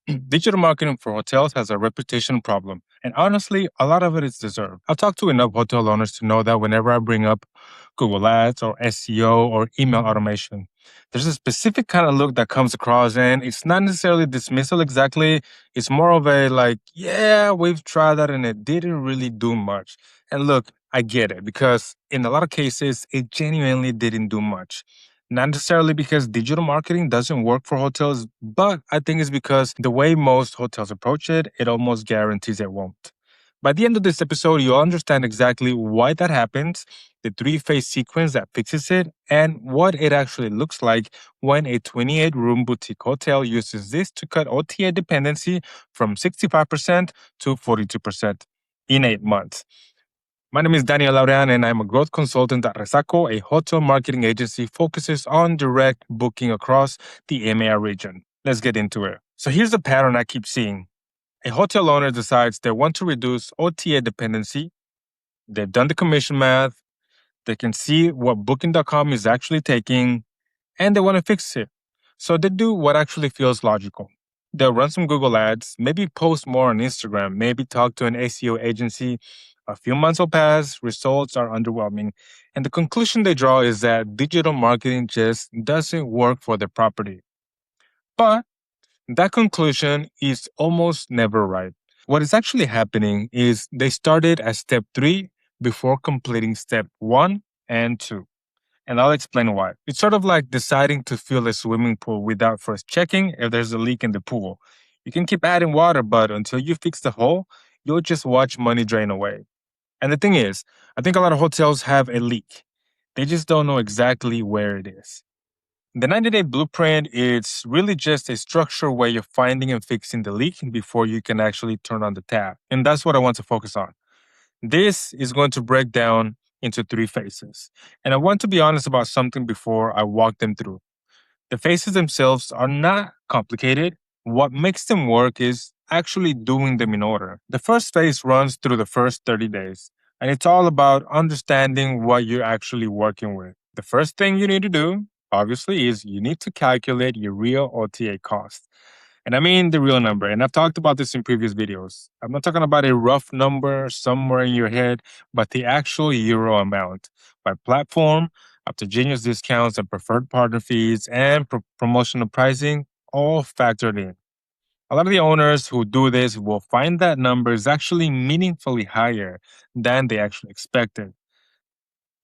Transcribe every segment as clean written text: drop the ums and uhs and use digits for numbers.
Digital marketing for hotels has a reputation problem, and honestly, a lot of it is deserved. I've talked to enough hotel owners to know that whenever I bring up Google Ads or SEO or email automation, there's a specific kind of look that comes across, and it's not necessarily dismissal exactly. It's more of a like, yeah, we've tried that and it didn't really do much. And look, I get it because in a lot of cases, it genuinely didn't do much. Not necessarily because digital marketing doesn't work for hotels, but I think it's because the way most hotels approach it, it almost guarantees it won't. By the end of this episode, you'll understand exactly why that happens, the three-phase sequence that fixes it, and what it actually looks like when a 28-room boutique hotel uses this to cut OTA dependency from 65% to 42% in 8 months. My name is Daniel Laurean, and I'm a growth consultant at Resaco, a hotel marketing agency focuses on direct booking across the EMEA region. Let's get into it. So here's the pattern I keep seeing. A hotel owner decides they want to reduce OTA dependency. They've done the commission math. They can see what Booking.com is actually taking, and they want to fix it. So they do what actually feels logical. They'll run some Google ads, maybe post more on Instagram, maybe talk to an SEO agency. A few months will pass, results are underwhelming, and the conclusion they draw is that digital marketing just doesn't work for their property. But that conclusion is almost never right. What is actually happening is they started at step 3 before completing step 1 and 2. And I'll explain why. It's sort of like deciding to fill a swimming pool without first checking if there's a leak in the pool. You can keep adding water, but until you fix the hole, you'll just watch money drain away. And the thing is, I think a lot of hotels have a leak. They just don't know exactly where it is. The 90-day blueprint is really just a structured way of finding and fixing the leak before you can actually turn on the tap. And that's what I want to focus on. This is going to break down into 3 phases. And I want to be honest about something before I walk them through. The phases themselves are not complicated. What makes them work is actually doing them in order. The first phase runs through the first 30 days, and it's all about understanding what you're actually working with. The first thing you need to do, obviously, is you need to calculate your real OTA cost. And I mean the real number. And I've talked about this in previous videos. I'm not talking about a rough number somewhere in your head, but the actual euro amount by platform, up to genius discounts and preferred partner fees and promotional pricing, all factored in. A lot of the owners who do this will find that number is actually meaningfully higher than they actually expected.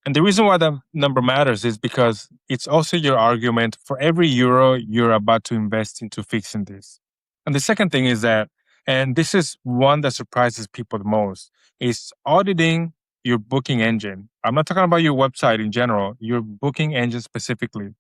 And the reason why that number matters is because it's also your argument for every euro you're about to invest into fixing this. And the second thing is that, and this is one that surprises people the most, is auditing your booking engine. I'm not talking about your website in general, your booking engine specifically.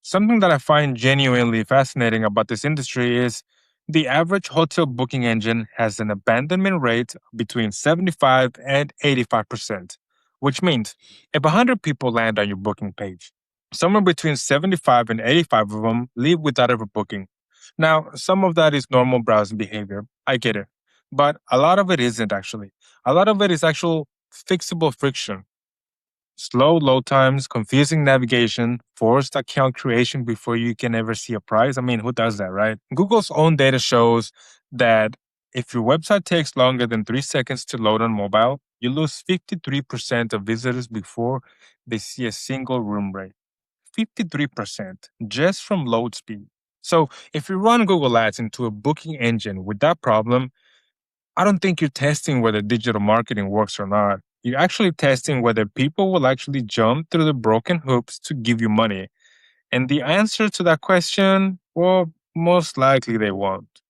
Something that I find genuinely fascinating about this industry is the average hotel booking engine has an abandonment rate between 75 and 85%, which means if 100 people land on your booking page, somewhere between 75 and 85 of them leave without ever booking. Now, some of that is normal browsing behavior. I get it. But a lot of it isn't actually. A lot of it is actual fixable friction. Slow load times, confusing navigation, forced account creation before you can ever see a price. I mean, who does that, right? Google's own data shows that if your website takes longer than 3 seconds to load on mobile, you lose 53% of visitors before they see a single room rate. 53% just from load speed. So if you run Google Ads into a booking engine with that problem, I don't think you're testing whether digital marketing works or not. You're actually testing whether people will actually jump through the broken hoops to give you money. And the answer to that question, well, most likely they won't.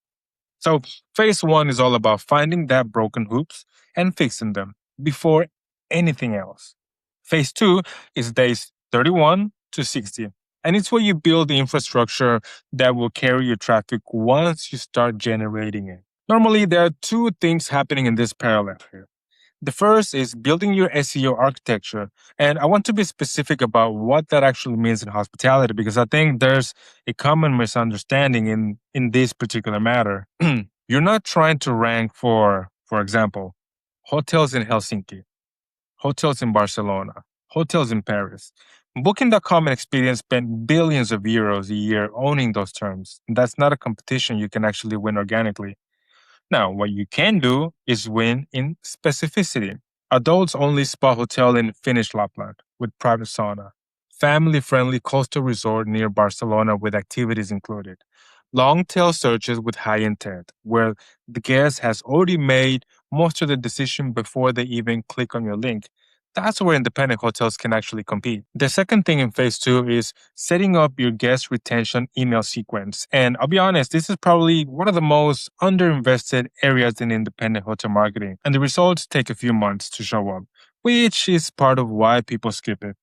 So, phase 1 is all about finding that broken hoops and fixing them before anything else. Phase 2 is days 31 to 60. And it's where you build the infrastructure that will carry your traffic once you start generating it. Normally, there are 2 things happening in this parallel here. The first is building your SEO architecture. And I want to be specific about what that actually means in hospitality because I think there's a common misunderstanding in this particular matter. You're not trying to rank for example, hotels in Helsinki, hotels in Barcelona, hotels in Paris. Booking.com and Expedia spent billions of euros a year owning those terms. That's not a competition you can actually win organically. Now, what you can do is win in specificity. Adults only spa hotel in Finnish Lapland with private sauna. Family friendly coastal resort near Barcelona with activities included. Long tail searches with high intent, where the guest has already made most of the decision before they even click on your link. That's where independent hotels can actually compete. The second thing in phase two is setting up your guest retention email sequence. And I'll be honest, this is probably one of the most underinvested areas in independent hotel marketing. And the results take a few months to show up, which is part of why people skip it,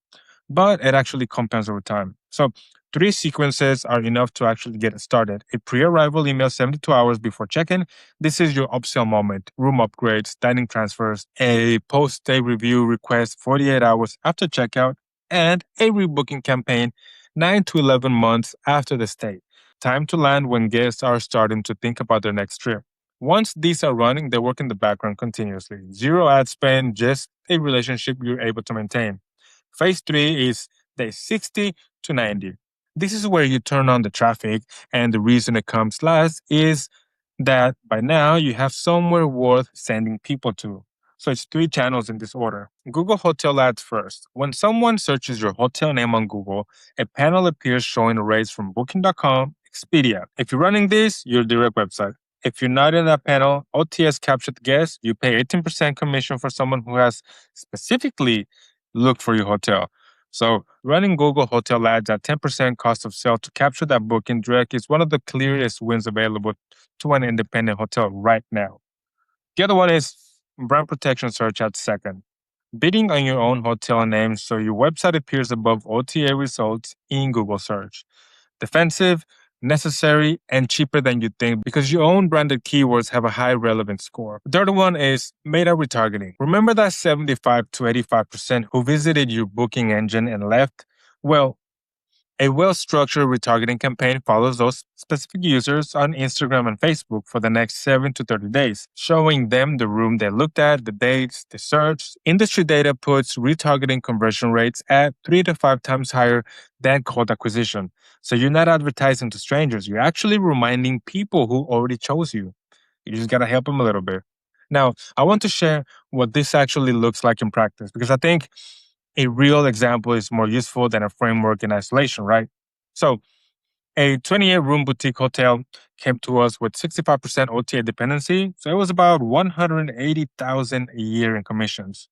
but it actually compounds over time. So, three sequences are enough to actually get it started. A pre arrival email 72 hours before check in. This is your upsell moment, room upgrades, dining transfers, a post stay review request 48 hours after checkout, and a rebooking campaign 9 to 11 months after the stay. Time to land when guests are starting to think about their next trip. Once these are running, they work in the background continuously. Zero ad spend, just a relationship you're able to maintain. Phase three is day 60 to 90. This is where you turn on the traffic, and the reason it comes last is that by now you have somewhere worth sending people to. So it's three channels in this order. Google Hotel Ads first. When someone searches your hotel name on Google, a panel appears showing rates from Booking.com, Expedia. If you're running this, your direct website. If you're not in that panel, OTAs capture the guest. You pay 18% commission for someone who has specifically looked for your hotel. So running Google Hotel Ads at 10% cost of sale to capture that booking direct is one of the clearest wins available to an independent hotel right now. The other one is brand protection search at second. Bidding on your own hotel name so your website appears above OTA results in Google search. Defensive, necessary, and cheaper than you think because your own branded keywords have a high relevance score. The third one is meta retargeting. Remember that 75 to 85% who visited your booking engine and left? Well, a well structured retargeting campaign follows those specific users on Instagram and Facebook for the next 7 to 30 days, showing them the room they looked at, the dates, the search. Industry data puts retargeting conversion rates at 3 to 5 times higher than cold acquisition. So you're not advertising to strangers, you're actually reminding people who already chose you. You just got to help them a little bit. Now, I want to share what this actually looks like in practice because I think a real example is more useful than a framework in isolation, right? So, a 28-room boutique hotel came to us with 65% OTA dependency, so it was about 180,000 a year in commissions.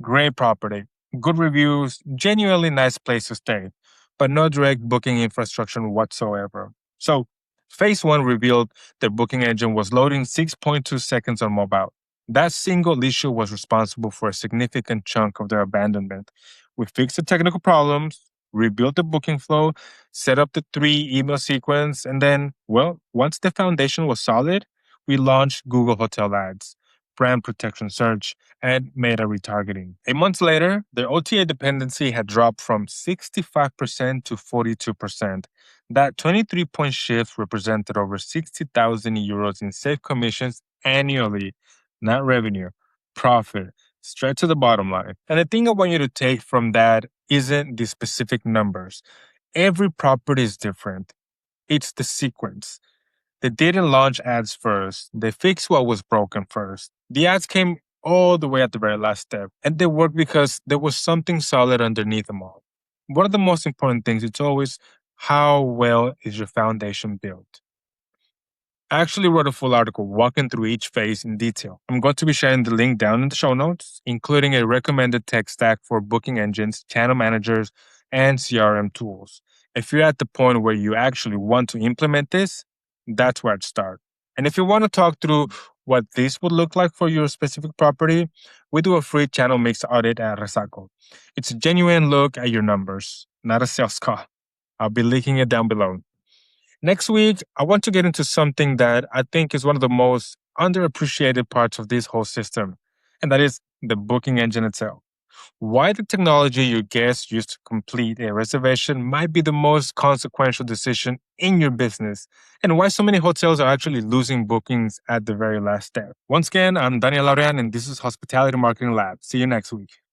Great property, good reviews, genuinely nice place to stay, but no direct booking infrastructure whatsoever. So, phase one revealed their booking engine was loading 6.2 seconds on mobile. That single issue was responsible for a significant chunk of their abandonment. We fixed the technical problems, rebuilt the booking flow, set up the three email sequence, and then, well, once the foundation was solid, we launched Google Hotel Ads, brand protection search, and meta retargeting. A month later, their OTA dependency had dropped from 65% to 42%. That 23-point shift represented over 60,000 euros in saved commissions annually, not revenue, profit, straight to the bottom line. And the thing I want you to take from that isn't the specific numbers. Every property is different. It's the sequence. They didn't launch ads first. They fixed what was broken first. The ads came all the way at the very last step, and they worked because there was something solid underneath them all. One of the most important things is always how well is your foundation built. I actually wrote a full article walking through each phase in detail. I'm going to be sharing the link down in the show notes, including a recommended tech stack for booking engines, channel managers, and CRM tools. If you're at the point where you actually want to implement this, that's where I'd start. And if you want to talk through what this would look like for your specific property, we do a free channel mix audit at Resaco. It's a genuine look at your numbers, not a sales call. I'll be linking it down below. Next week, I want to get into something that I think is one of the most underappreciated parts of this whole system, and that is the booking engine itself. Why the technology your guests use to complete a reservation might be the most consequential decision in your business, and why so many hotels are actually losing bookings at the very last step. Once again, I'm Daniel Laurean, and this is Hospitality Marketing Lab. See you next week.